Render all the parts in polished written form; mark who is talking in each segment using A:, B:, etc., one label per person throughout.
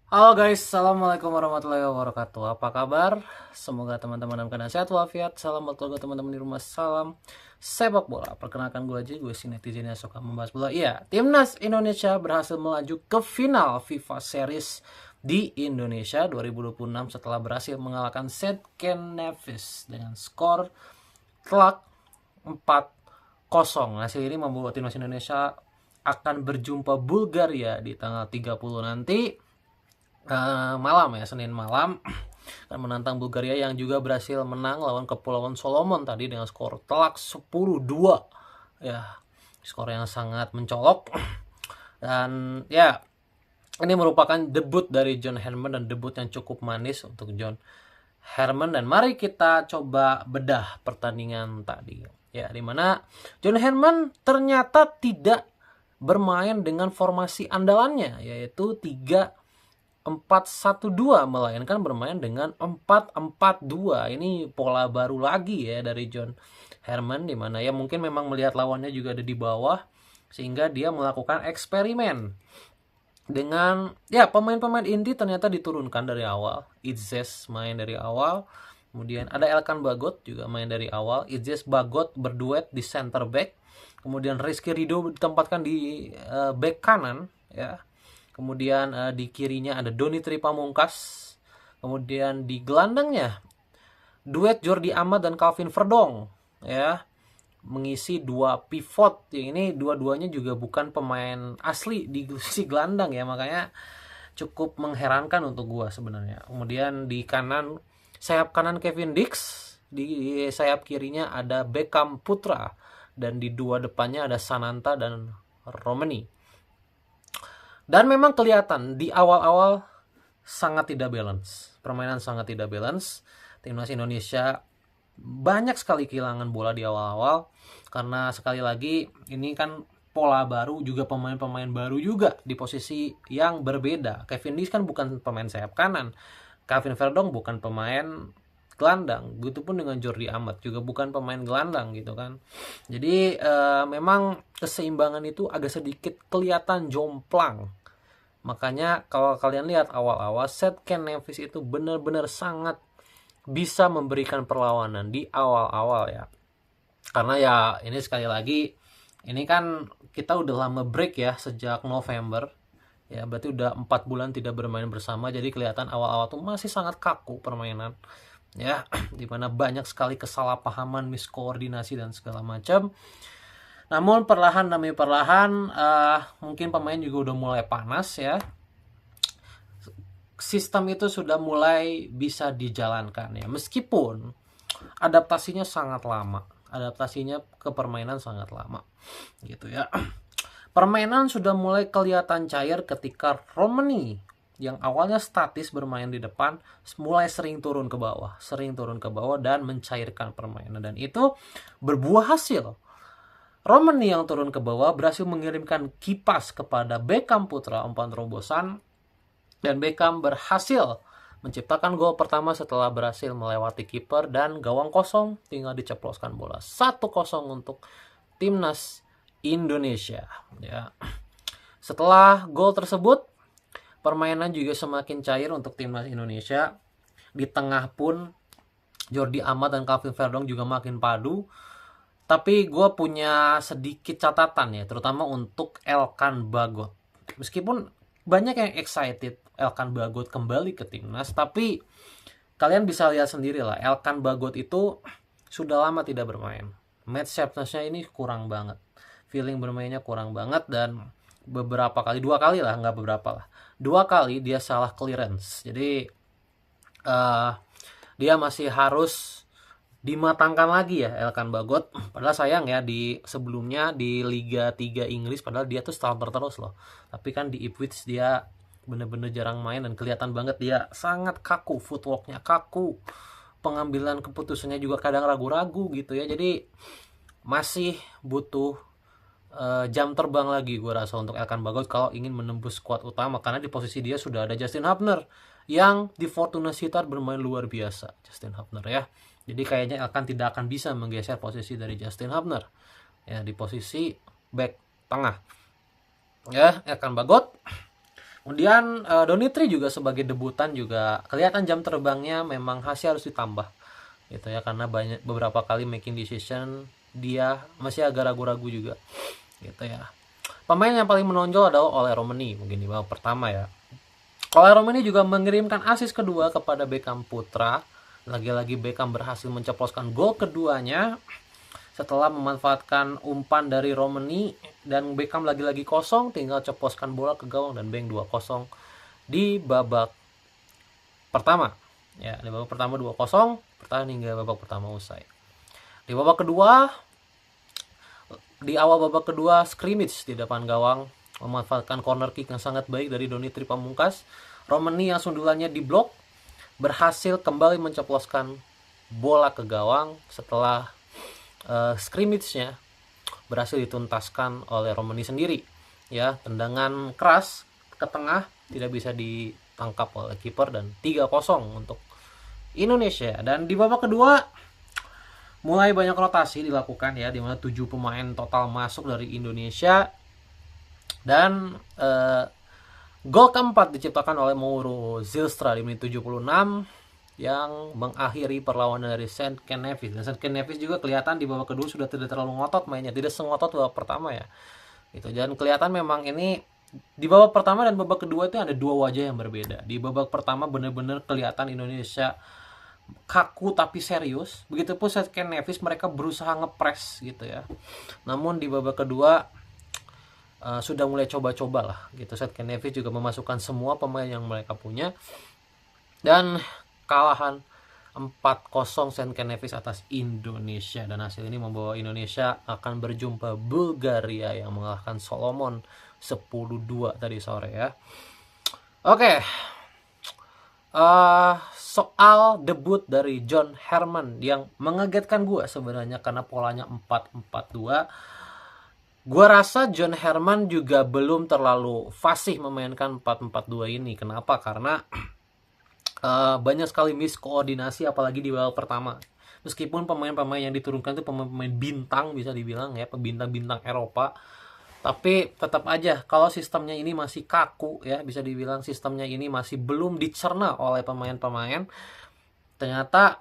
A: Halo guys, assalamualaikum warahmatullahi wabarakatuh. Apa kabar? Semoga teman-teman dalam keadaan sehat walafiat. Salam buat keluarga teman-teman di rumah. Salam sepak bola. Perkenalkan gue aja, gue si netizen yang suka membahas bola. Iya, timnas Indonesia berhasil melaju ke final FIFA Series di Indonesia 2026 setelah berhasil mengalahkan Setken Nevis dengan skor telak 4-0. Hasil ini membuat timnas Indonesia akan berjumpa Bulgaria di tanggal 30 nanti, malam ya, Senin malam, dan menantang Bulgaria yang juga berhasil menang lawan Kepulauan Solomon tadi dengan skor telak 10-2. Ya, skor yang sangat mencolok. Dan ya, ini merupakan debut dari John Herman dan debut yang cukup manis untuk John Herman. Dan mari kita coba bedah pertandingan tadi. Ya, dimana John Herman ternyata tidak bermain dengan formasi andalannya, yaitu 3-4-1-2, melainkan bermain dengan 4-4-2. Ini pola baru lagi ya dari John Herman, dimana ya mungkin memang melihat lawannya juga ada di bawah, sehingga dia melakukan eksperimen dengan ya pemain-pemain inti ternyata diturunkan dari awal. Idzes main dari awal, kemudian ada Elkan Bagot juga main dari awal. Idzes Bagot berduet di center back, kemudian Rizky Ridho ditempatkan di back kanan ya. Kemudian di kirinya ada Doni Tripamungkas. Kemudian di gelandangnya duet Jordi Amat dan Calvin Verdong ya, mengisi dua pivot. Yang ini dua-duanya juga bukan pemain asli di si gelandang ya, makanya cukup mengherankan untuk gua sebenarnya. Kemudian di kanan, sayap kanan Kevin Dix, di sayap kirinya ada Beckham Putra, dan di dua depannya ada Sananta dan Romani. Dan memang kelihatan di awal-awal sangat tidak balance, permainan sangat tidak balance. Timnas Indonesia banyak sekali kehilangan bola di awal-awal, karena sekali lagi ini kan pola baru, juga pemain-pemain baru juga di posisi yang berbeda. Kevin Dix kan bukan pemain sayap kanan, Calvin Verdong bukan pemain gelandang, gitu pun dengan Jordi Amat juga bukan pemain gelandang gitu kan. Jadi memang keseimbangan itu agak sedikit kelihatan jomplang. Makanya kalau kalian lihat awal-awal, Setken Nevis itu benar-benar sangat bisa memberikan perlawanan di awal-awal ya. Karena ya ini sekali lagi, ini kan kita udah lama break ya, sejak November ya, berarti udah 4 bulan tidak bermain bersama. Jadi kelihatan awal-awal tuh masih sangat kaku permainan ya, dimana banyak sekali kesalahpahaman, miskoordinasi dan segala macam. Namun perlahan demi perlahan, mungkin pemain juga udah mulai panas ya, sistem itu sudah mulai bisa dijalankan ya, meskipun adaptasinya sangat lama, adaptasinya ke permainan sangat lama gitu ya. Permainan sudah mulai kelihatan cair ketika Romani yang awalnya statis bermain di depan mulai sering turun ke bawah dan mencairkan permainan, dan itu berbuah hasil. Romani yang turun ke bawah berhasil mengirimkan kipas kepada Beckham Putra umpan terobosan, dan Beckham berhasil menciptakan gol pertama setelah berhasil melewati kiper dan gawang kosong, tinggal diceploskan bola 1-0 untuk timnas Indonesia ya. Setelah gol tersebut, permainan juga semakin cair untuk timnas Indonesia. Di tengah pun Jordi Amat dan Calvin Verdong juga makin padu. Tapi gue punya sedikit catatan ya, terutama untuk Elkan Bagot. Meskipun banyak yang excited Elkan Bagot kembali ke timnas, tapi kalian bisa lihat sendiri lah, Elkan Bagot itu sudah lama tidak bermain. Match sharpness-nya ini kurang banget, feeling bermainnya kurang banget, dan beberapa kali, 2 kali lah, nggak beberapa lah, 2 kali dia salah clearance. Jadi dia masih harus dimatangkan lagi ya Elkan Bagot. Padahal sayang ya, di sebelumnya di Liga 3 Inggris padahal dia tuh starter terus loh, tapi kan di Ipswich dia bener-bener jarang main, dan kelihatan banget dia sangat kaku, footworknya kaku, pengambilan keputusannya juga kadang ragu-ragu gitu ya. Jadi masih butuh jam terbang lagi gue rasa untuk Elkan Bagot kalau ingin menembus skuad utama, karena di posisi dia sudah ada Justin Hubner yang di Fortuna Sittard bermain luar biasa, Justin Hubner ya. Jadi kayaknya Elkan tidak akan bisa menggeser posisi dari Justin Hubner ya di posisi back tengah ya. Elkan Bagot Kemudian Donitri juga sebagai debutan juga kelihatan jam terbangnya memang harus ditambah gitu ya, karena banyak beberapa kali making decision dia masih agak ragu-ragu juga gitu ya. Pemain yang paling menonjol adalah Ole Romeni mungkin di babak pertama ya. Ole Romeni juga mengirimkan assist kedua kepada Beckham Putra. Lagi-lagi Beckham berhasil menceploskan gol keduanya setelah memanfaatkan umpan dari Romeni, dan Beckham lagi-lagi kosong, tinggal ceploskan bola ke gawang dan bang 2-0 di babak pertama. Ya, di babak pertama 2-0, bertahan hingga babak pertama usai. Di babak kedua, di awal babak kedua scrimmage di depan gawang, memanfaatkan corner kick yang sangat baik dari Donitri Pamungkas. Romeni yang sundulannya diblok berhasil kembali menceploskan bola ke gawang setelah scrimmage-nya berhasil dituntaskan oleh Romeni sendiri ya. Tendangan keras ke tengah tidak bisa ditangkap oleh kiper dan 3-0 untuk Indonesia. Dan di babak kedua mulai banyak rotasi dilakukan ya, dimana 7 pemain total masuk dari Indonesia, dan gol keempat diciptakan oleh Mauro Zylstra di menit 76 yang mengakhiri perlawanan dari Saint Kennevis. Dan Saint Kennevis juga kelihatan di babak kedua sudah tidak terlalu ngotot mainnya, tidak sengotot babak pertama ya gitu. Dan kelihatan memang ini di babak pertama dan babak kedua itu ada dua wajah yang berbeda. Di babak pertama benar-benar kelihatan Indonesia kaku tapi serius, begitupun Saint Kennevis mereka berusaha ngepres gitu ya. Namun di babak kedua sudah mulai coba-coba lah gitu. Saint Kennevis juga memasukkan semua pemain yang mereka punya, dan kalahan 4-0 Saint Kennevis atas Indonesia. Dan hasil ini membawa Indonesia akan berjumpa Bulgaria yang mengalahkan Solomon 10-2 tadi sore ya. Oke. Soal debut dari John Herman yang mengagetkan gue sebenarnya karena polanya 4-4-2. Gue rasa John Herman juga belum terlalu fasih memainkan 4-4-2 ini. Kenapa? Karena banyak sekali miskoordinasi apalagi di babak pertama. Meskipun pemain-pemain yang diturunkan itu pemain-pemain bintang bisa dibilang ya, bintang-bintang Eropa, tapi tetap aja kalau sistemnya ini masih kaku ya, bisa dibilang sistemnya ini masih belum dicerna oleh pemain-pemain, ternyata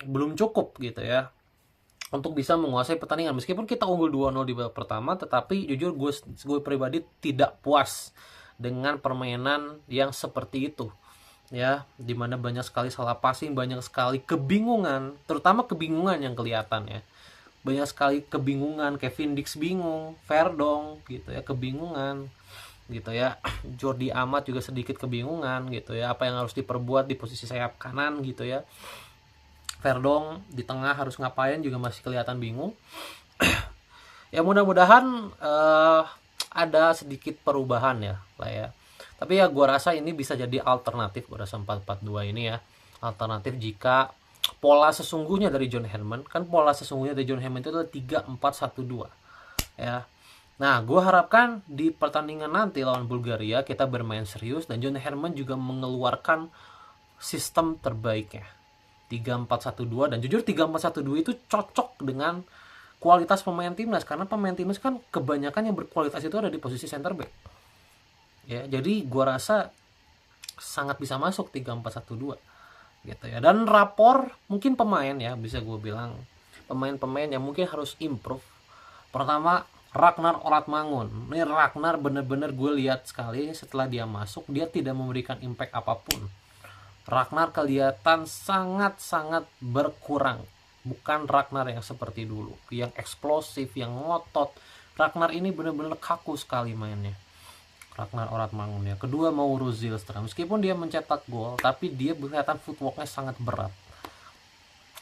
A: belum cukup gitu ya untuk bisa menguasai pertandingan. Meskipun kita unggul 2-0 di babak pertama, tetapi jujur gue pribadi tidak puas dengan permainan yang seperti itu ya, dimana banyak sekali salah passing, banyak sekali kebingungan, terutama kebingungan yang kelihatan ya, banyak sekali kebingungan. Kevin Dix bingung, Verdong gitu ya kebingungan gitu ya, Jordi Amat juga sedikit kebingungan gitu ya, apa yang harus diperbuat di posisi sayap kanan gitu ya. Verdong di tengah harus ngapain juga masih kelihatan bingung. Ya mudah-mudahan ada sedikit perubahan ya lah ya. Tapi ya gue rasa ini bisa jadi alternatif, gue rasa 4-4-2 ini ya alternatif jika pola sesungguhnya dari John Herman, kan pola sesungguhnya dari John Herman itu adalah 3-4-1-2 ya. Nah gue harapkan di pertandingan nanti lawan Bulgaria kita bermain serius dan John Herman juga mengeluarkan sistem terbaiknya 3-4-1-2. Dan jujur 3-4-1-2 itu cocok dengan kualitas pemain timnas, karena pemain timnas kan kebanyakan yang berkualitas itu ada di posisi center back ya. Jadi gua rasa sangat bisa masuk 3-4-1-2 gitu ya. Dan rapor mungkin pemain ya, bisa gue bilang pemain-pemain yang mungkin harus improve. Pertama Ragnar Oratmangun. Ini Ragnar bener-bener gue lihat sekali setelah dia masuk, dia tidak memberikan impact apapun. Ragnar kelihatan sangat-sangat berkurang. Bukan Ragnar yang seperti dulu, yang eksplosif, yang ngotot. Ragnar ini bener-bener kaku sekali mainnya, Ragnar Oratmangun ya. Kedua Mauro Zylstra, meskipun dia mencetak gol, tapi dia kelihatan footworknya sangat berat.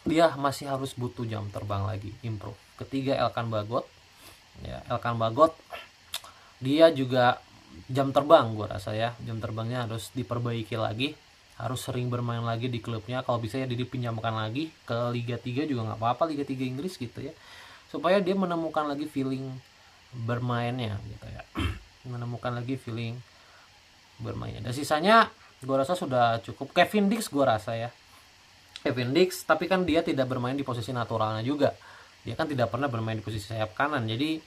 A: Dia masih harus butuh jam terbang lagi, improve. Ketiga Elkan Bagot, ya Elkan Bagot, dia juga jam terbang gue rasa ya, jam terbangnya harus diperbaiki lagi, harus sering bermain lagi di klubnya. Kalau bisa ya dipinjamkan lagi ke Liga 3 juga nggak apa-apa, Liga 3 Inggris gitu ya, supaya dia menemukan lagi feeling bermainnya gitu ya. Menemukan lagi feeling bermainnya. Dan sisanya gue rasa sudah cukup. Kevin Dix gue rasa ya, Kevin Dix, tapi kan dia tidak bermain di posisi naturalnya juga, dia kan tidak pernah bermain di posisi sayap kanan. Jadi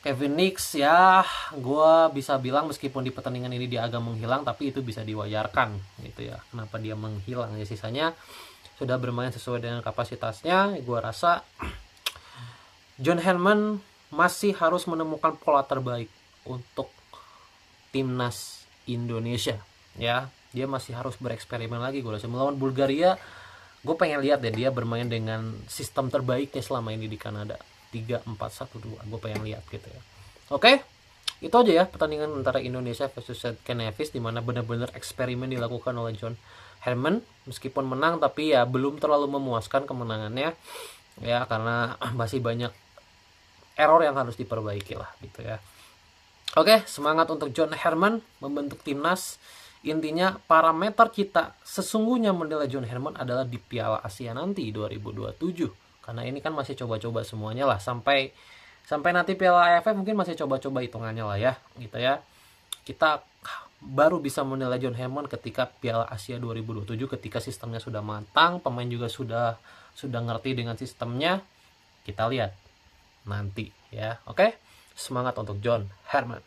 A: Kevin Nicks ya, gue bisa bilang meskipun di pertandingan ini dia agak menghilang, tapi itu bisa diwajarkan gitu ya. Kenapa dia menghilang ya, sisanya sudah bermain sesuai dengan kapasitasnya. Gue rasa John Herdman masih harus menemukan pola terbaik untuk timnas Indonesia ya. Dia masih harus bereksperimen lagi. Gue rasa melawan Bulgaria, gue pengen lihat deh dia bermain dengan sistem terbaiknya selama ini di Kanada, 3-4-1-2. Gue pengen lihat gitu ya. Oke, itu aja ya pertandingan antara Indonesia versus St. Kitts Nevis, dimana benar-benar eksperimen dilakukan oleh John Herdman. Meskipun menang, tapi ya belum terlalu memuaskan kemenangannya ya, karena masih banyak error yang harus diperbaiki lah gitu ya. Oke, semangat untuk John Herdman membentuk timnas. Intinya parameter kita sesungguhnya menilai John Herdman adalah di Piala Asia nanti 2027. Karena ini kan masih coba-coba semuanya lah, sampai nanti Piala AFF mungkin masih coba-coba hitungannya lah ya, gitu ya. Kita baru bisa menilai John Herdman ketika Piala Asia 2027, ketika sistemnya sudah matang, pemain juga sudah ngerti dengan sistemnya. Kita lihat nanti ya. Oke, semangat untuk John Herdman.